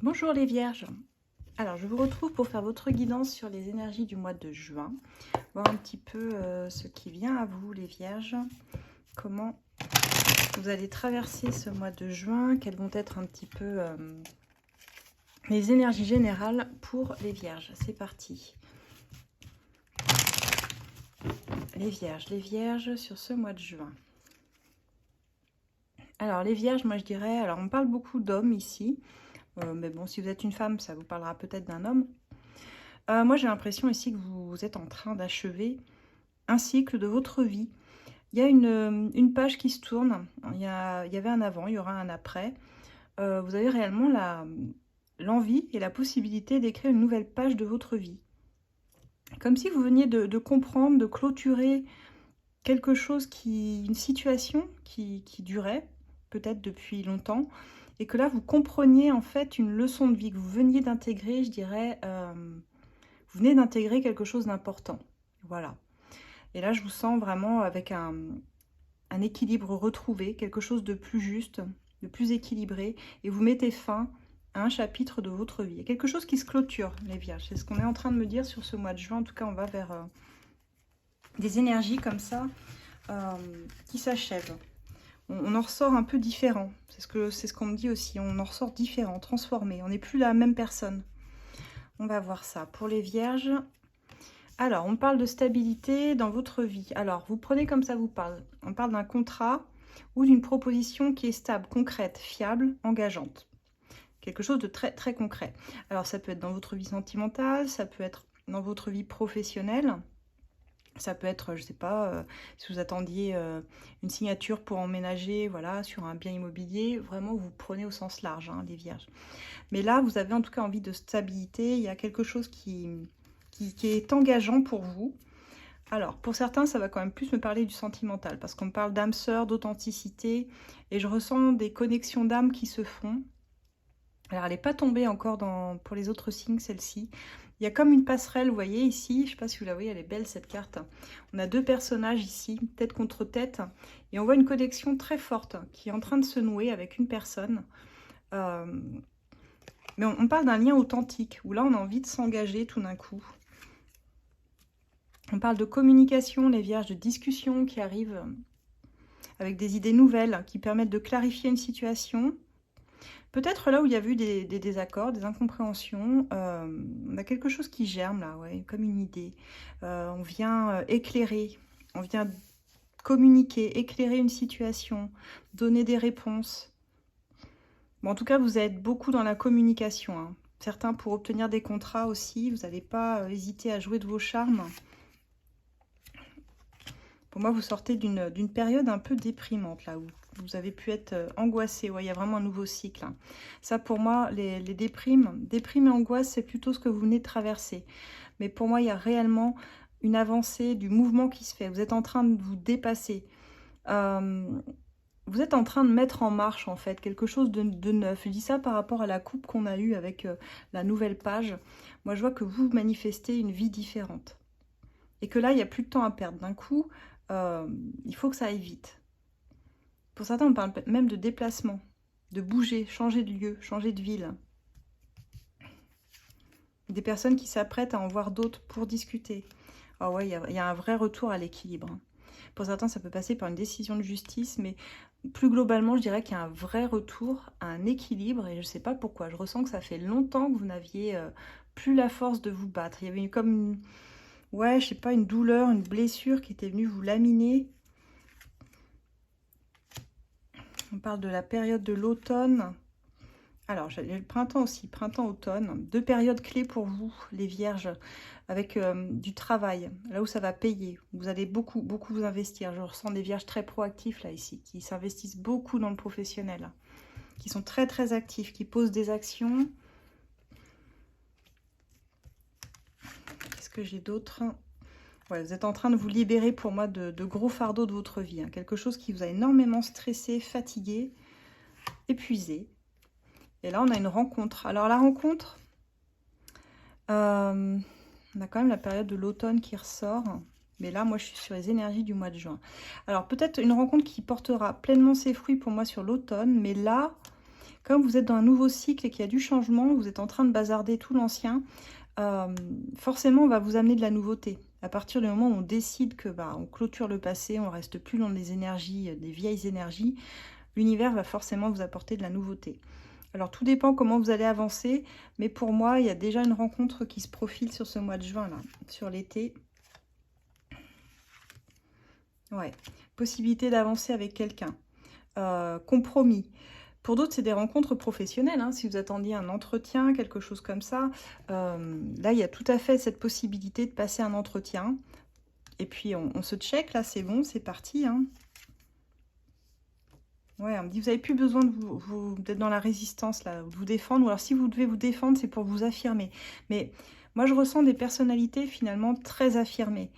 Bonjour les vierges. Alors je vous retrouve pour faire votre guidance sur les énergies du mois de juin. Voir un petit peu ce qui vient à vous les vierges. Comment vous allez traverser ce mois de juin. Quelles vont être un petit peu les énergies générales pour les vierges. C'est parti. Les vierges sur ce mois de juin. Alors les vierges, moi je dirais, alors on parle beaucoup d'hommes ici. Mais bon, si vous êtes une femme, ça vous parlera peut-être d'un homme. Moi, j'ai l'impression ici que vous êtes en train d'achever un cycle de votre vie. Il y a une page qui se tourne. Il y avait un avant, il y aura un après. Vous avez réellement l'envie et la possibilité d'écrire une nouvelle page de votre vie. Comme si vous veniez de comprendre, de clôturer quelque chose une situation qui durait, peut-être depuis longtemps, et que là, vous compreniez en fait une leçon de vie que vous veniez d'intégrer, je dirais, vous venez d'intégrer quelque chose d'important. Voilà. Et là, je vous sens vraiment avec un équilibre retrouvé, quelque chose de plus juste, de plus équilibré, et vous mettez fin à un chapitre de votre vie. Il y a quelque chose qui se clôture, les vierges. C'est ce qu'on est en train de me dire sur ce mois de juin. En tout cas, on va vers des énergies comme ça qui s'achèvent. On en ressort un peu différent. C'est ce qu'on me dit aussi. On en ressort différent, transformé. On n'est plus la même personne. On va voir ça. Pour les vierges, alors, on parle de stabilité dans votre vie. Alors, vous prenez comme ça vous parle. On parle d'un contrat ou d'une proposition qui est stable, concrète, fiable, engageante. Quelque chose de très, très concret. Alors, ça peut être dans votre vie sentimentale, ça peut être dans votre vie professionnelle. Ça peut être, je ne sais pas, si vous attendiez une signature pour emménager, voilà, sur un bien immobilier. Vraiment, vous prenez au sens large, hein, les vierges. Mais là, vous avez en tout cas envie de stabilité. Il y a quelque chose qui est engageant pour vous. Alors, pour certains, ça va quand même plus me parler du sentimental, parce qu'on me parle d'âme sœur, d'authenticité, et je ressens des connexions d'âme qui se font. Alors, elle n'est pas tombée encore pour les autres signes, celle-ci. Il y a comme une passerelle, vous voyez, ici, je ne sais pas si vous la voyez, elle est belle, cette carte. On a deux personnages ici, tête contre tête, et on voit une connexion très forte qui est en train de se nouer avec une personne. Mais on parle d'un lien authentique, où là, on a envie de s'engager tout d'un coup. On parle de communication, les vierges, de discussions qui arrivent avec des idées nouvelles qui permettent de clarifier une situation. Peut-être là où il y a eu des désaccords, des incompréhensions, on a quelque chose qui germe là, ouais, comme une idée. On vient éclairer, on vient communiquer, éclairer une situation, donner des réponses. Bon, en tout cas, vous êtes beaucoup dans la communication, hein. Certains pour obtenir des contrats aussi, vous n'allez pas hésiter à jouer de vos charmes. Pour moi, vous sortez d'une période un peu déprimante, là, où vous avez pu être angoissé. Ouais, il y a vraiment un nouveau cycle, hein. Ça, pour moi, les déprimes et angoisses, c'est plutôt ce que vous venez de traverser. Mais pour moi, il y a réellement une avancée du mouvement qui se fait. Vous êtes en train de vous dépasser. Vous êtes en train de mettre en marche, en fait, quelque chose de neuf. Je dis ça par rapport à la coupe qu'on a eue avec la nouvelle page. Moi, je vois que vous manifestez une vie différente. Et que là, il n'y a plus de temps à perdre. D'un coup, il faut que ça aille vite. Pour certains, on parle même de déplacement, de bouger, changer de lieu, changer de ville. Des personnes qui s'apprêtent à en voir d'autres pour discuter. Ah ouais, il y a un vrai retour à l'équilibre. Pour certains, ça peut passer par une décision de justice, mais plus globalement, je dirais qu'il y a un vrai retour à un équilibre, et je ne sais pas pourquoi. Je ressens que ça fait longtemps que vous n'aviez plus la force de vous battre. Il y avait comme ouais, je sais pas, une douleur, une blessure qui était venue vous laminer. On parle de la période de l'automne. Alors, j'ai le printemps aussi, printemps-automne. Deux périodes clés pour vous, les vierges, avec du travail, là où ça va payer. Vous allez beaucoup, beaucoup vous investir. Je ressens des vierges très proactifs, là, ici, qui s'investissent beaucoup dans le professionnel, qui sont très, très actifs, qui posent des actions. Qu'est-ce que j'ai d'autre ? Ouais, vous êtes en train de vous libérer pour moi de gros fardeaux de votre vie. Hein. Quelque chose qui vous a énormément stressé, fatigué, épuisé. Et là, on a une rencontre. Alors, la rencontre, on a quand même la période de l'automne qui ressort. Mais là, moi, je suis sur les énergies du mois de juin. Alors, peut-être une rencontre qui portera pleinement ses fruits pour moi sur l'automne. Mais là, Comme vous êtes dans un nouveau cycle et qu'il y a du changement, vous êtes en train de bazarder tout l'ancien, forcément on va vous amener de la nouveauté. À partir du moment où on décide que on clôture le passé, on ne reste plus dans les énergies, des vieilles énergies, l'univers va forcément vous apporter de la nouveauté. Alors tout dépend comment vous allez avancer, mais pour moi, il y a déjà une rencontre qui se profile sur ce mois de juin, là, sur l'été. Ouais, possibilité d'avancer avec quelqu'un. Compromis. Pour d'autres, c'est des rencontres professionnelles. Hein. Si vous attendiez un entretien, quelque chose comme ça, là, il y a tout à fait cette possibilité de passer un entretien. Et puis, on se check, là, c'est bon, c'est parti. Hein. Ouais, on me dit, vous n'avez plus besoin d'être dans la résistance, là, de vous défendre. Ou alors, si vous devez vous défendre, c'est pour vous affirmer. Mais moi, je ressens des personnalités, finalement, très affirmées,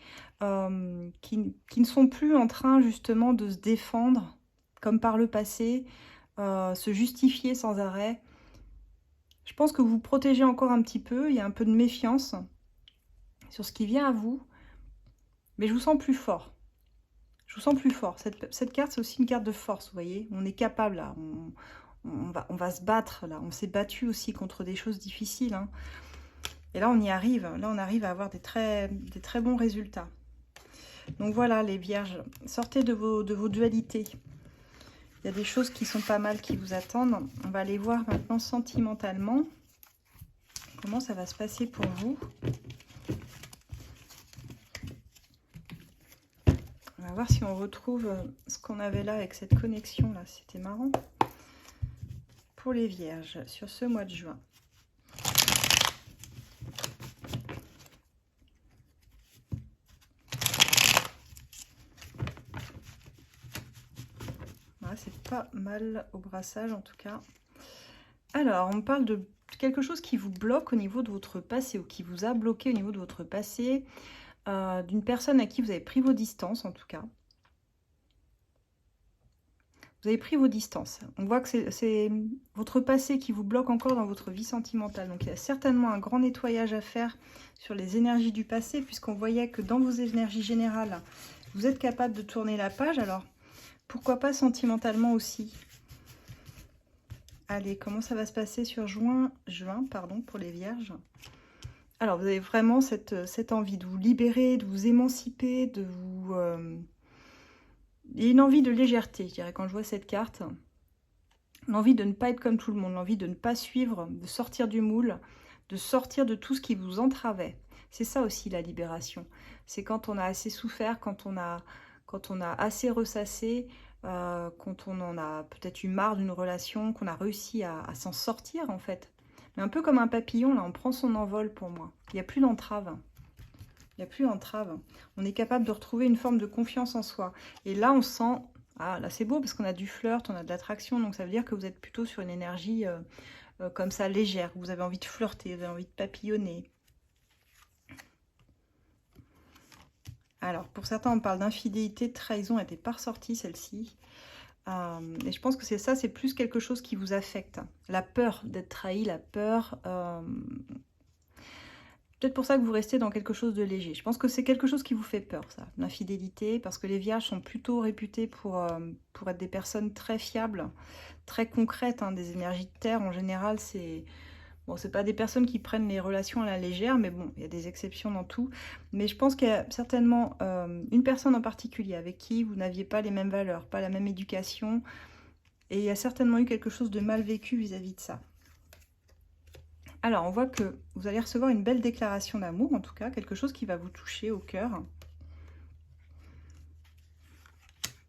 qui ne sont plus en train, justement, de se défendre, comme par le passé, se justifier sans arrêt. Je pense que vous vous protégez encore un petit peu, il y a un peu de méfiance sur ce qui vient à vous, mais je vous sens plus fort. Je vous sens plus fort. Cette carte, c'est aussi une carte de force, vous voyez. On est capable, là. On va se battre, là. On s'est battu aussi contre des choses difficiles. Hein. Et là, on y arrive. Là, on arrive à avoir des très bons résultats. Donc voilà, les vierges, sortez de vos dualités. Il y a des choses qui sont pas mal qui vous attendent. On va aller voir maintenant sentimentalement. Comment ça va se passer pour vous? On va voir si on retrouve ce qu'on avait là avec cette connexion là. C'était marrant. Pour les vierges, sur ce mois de juin. Voilà, c'est pas mal au brassage en tout cas. Alors, on parle de quelque chose qui vous bloque au niveau de votre passé ou qui vous a bloqué au niveau de votre passé. D'une personne à qui vous avez pris vos distances en tout cas. Vous avez pris vos distances. On voit que c'est votre passé qui vous bloque encore dans votre vie sentimentale. Donc il y a certainement un grand nettoyage à faire sur les énergies du passé, puisqu'on voyait que dans vos énergies générales, vous êtes capable de tourner la page. Alors pourquoi pas sentimentalement aussi? Allez, comment ça va se passer sur juin, pardon, pour les vierges? Alors, vous avez vraiment cette envie de vous libérer, de vous émanciper, de vous... Il y a une envie de légèreté, je dirais, quand je vois cette carte. L'envie de ne pas être comme tout le monde, l'envie de ne pas suivre, de sortir du moule, de sortir de tout ce qui vous entravait. C'est ça aussi la libération. C'est quand on a assez souffert, quand on a assez ressassé, quand on en a peut-être eu marre d'une relation, qu'on a réussi à s'en sortir en fait. Mais un peu comme un papillon, là, on prend son envol pour moi. Il n'y a plus d'entrave. Il n'y a plus d'entrave. On est capable de retrouver une forme de confiance en soi. Et là, on sent... Ah, là, c'est beau parce qu'on a du flirt, on a de l'attraction. Donc, ça veut dire que vous êtes plutôt sur une énergie comme ça, légère. Vous avez envie de flirter, vous avez envie de papillonner. Alors, pour certains, on parle d'infidélité, de trahison. Elle n'était pas ressortie, celle-ci. Et je pense que c'est ça, c'est plus quelque chose qui vous affecte. La peur d'être trahi, la peur... Peut-être pour ça que vous restez dans quelque chose de léger. Je pense que c'est quelque chose qui vous fait peur, ça, l'infidélité, parce que les vierges sont plutôt réputées pour être des personnes très fiables, très concrètes, hein, des énergies de terre. En général, c'est... Bon, c'est pas des personnes qui prennent les relations à la légère, mais bon, il y a des exceptions dans tout. Mais je pense qu'il y a certainement une personne en particulier avec qui vous n'aviez pas les mêmes valeurs, pas la même éducation, et il y a certainement eu quelque chose de mal vécu vis-à-vis de ça. Alors, on voit que vous allez recevoir une belle déclaration d'amour, en tout cas, quelque chose qui va vous toucher au cœur. On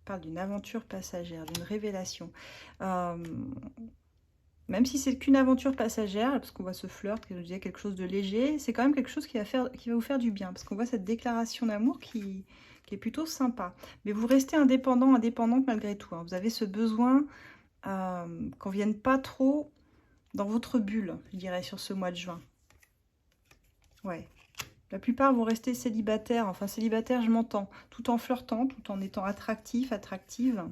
parle d'une aventure passagère, d'une révélation. Même si c'est qu'une aventure passagère, parce qu'on voit ce flirt, qui nous disait quelque chose de léger, c'est quand même quelque chose qui va vous faire du bien, parce qu'on voit cette déclaration d'amour qui est plutôt sympa. Mais vous restez indépendant, indépendante malgré tout. Hein. Vous avez ce besoin qu'on ne vienne pas trop... dans votre bulle, je dirais, sur ce mois de juin. Ouais. La plupart vont rester célibataires. Enfin, célibataires, je m'entends. Tout en flirtant, tout en étant attractif, attractive.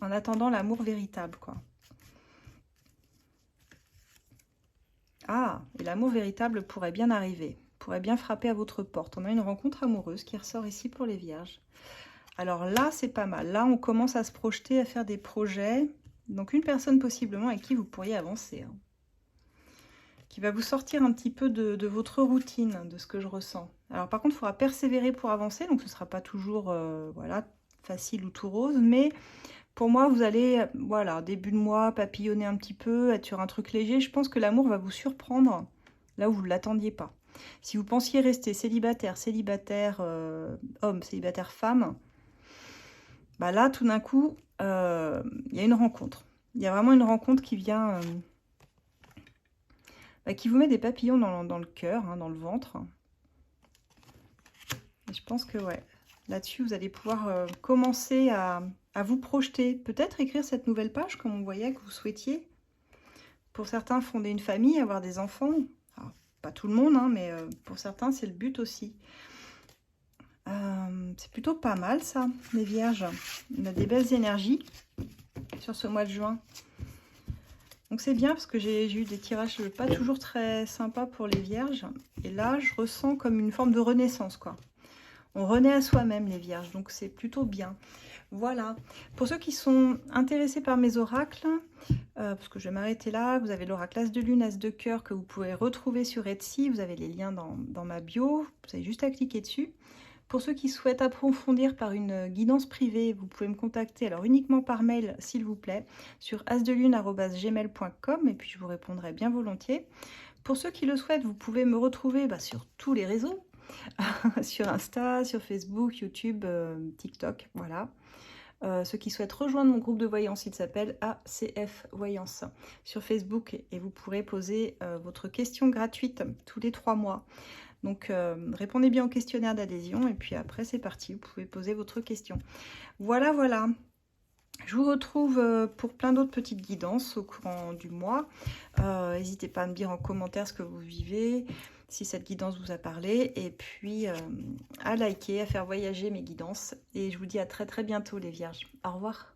En attendant l'amour véritable, quoi. Ah, et l'amour véritable pourrait bien arriver. Pourrait bien frapper à votre porte. On a une rencontre amoureuse qui ressort ici pour les vierges. Alors là, c'est pas mal. Là, on commence à se projeter, à faire des projets... Donc une personne possiblement avec qui vous pourriez avancer, hein, qui va vous sortir un petit peu de votre routine, de ce que je ressens. Alors par contre, il faudra persévérer pour avancer, donc ce ne sera pas toujours voilà, facile ou tout rose, mais pour moi, vous allez, voilà, début de mois, papillonner un petit peu, être sur un truc léger. Je pense que l'amour va vous surprendre là où vous ne l'attendiez pas. Si vous pensiez rester célibataire, homme, célibataire femme, bah là, tout d'un coup, il y a une rencontre. Il y a vraiment une rencontre qui vient, qui vous met des papillons dans le cœur, hein, dans le ventre. Et je pense que, ouais, là-dessus, vous allez pouvoir commencer à vous projeter. Peut-être écrire cette nouvelle page, comme on voyait, que vous souhaitiez. Pour certains, fonder une famille, avoir des enfants. Alors, pas tout le monde, hein, mais pour certains, c'est le but aussi. C'est plutôt pas mal, ça, les vierges. On a des belles énergies sur ce mois de juin. Donc c'est bien parce que j'ai eu des tirages pas toujours très sympas pour les vierges. Et là, je ressens comme une forme de renaissance, quoi. On renaît à soi-même, les vierges, donc c'est plutôt bien. Voilà. Pour ceux qui sont intéressés par mes oracles, parce que je vais m'arrêter là, vous avez l'oracle As de Lune, As de Cœur que vous pouvez retrouver sur Etsy. Vous avez les liens dans ma bio, vous avez juste à cliquer dessus. Pour ceux qui souhaitent approfondir par une guidance privée, vous pouvez me contacter, alors uniquement par mail s'il vous plaît, sur asdelune@gmail.com et puis je vous répondrai bien volontiers. Pour ceux qui le souhaitent, vous pouvez me retrouver sur tous les réseaux, sur Insta, sur Facebook, YouTube, TikTok, voilà. Ceux qui souhaitent rejoindre mon groupe de voyance, il s'appelle ACF Voyance sur Facebook et vous pourrez poser votre question gratuite tous les 3 mois. Donc répondez bien au questionnaire d'adhésion et puis après c'est parti, vous pouvez poser votre question. Voilà, voilà. Je vous retrouve pour plein d'autres petites guidances au courant du mois. N'hésitez pas à me dire en commentaire ce que vous vivez, si cette guidance vous a parlé, et puis à liker, à faire voyager mes guidances. Et je vous dis à très très bientôt les vierges. Au revoir.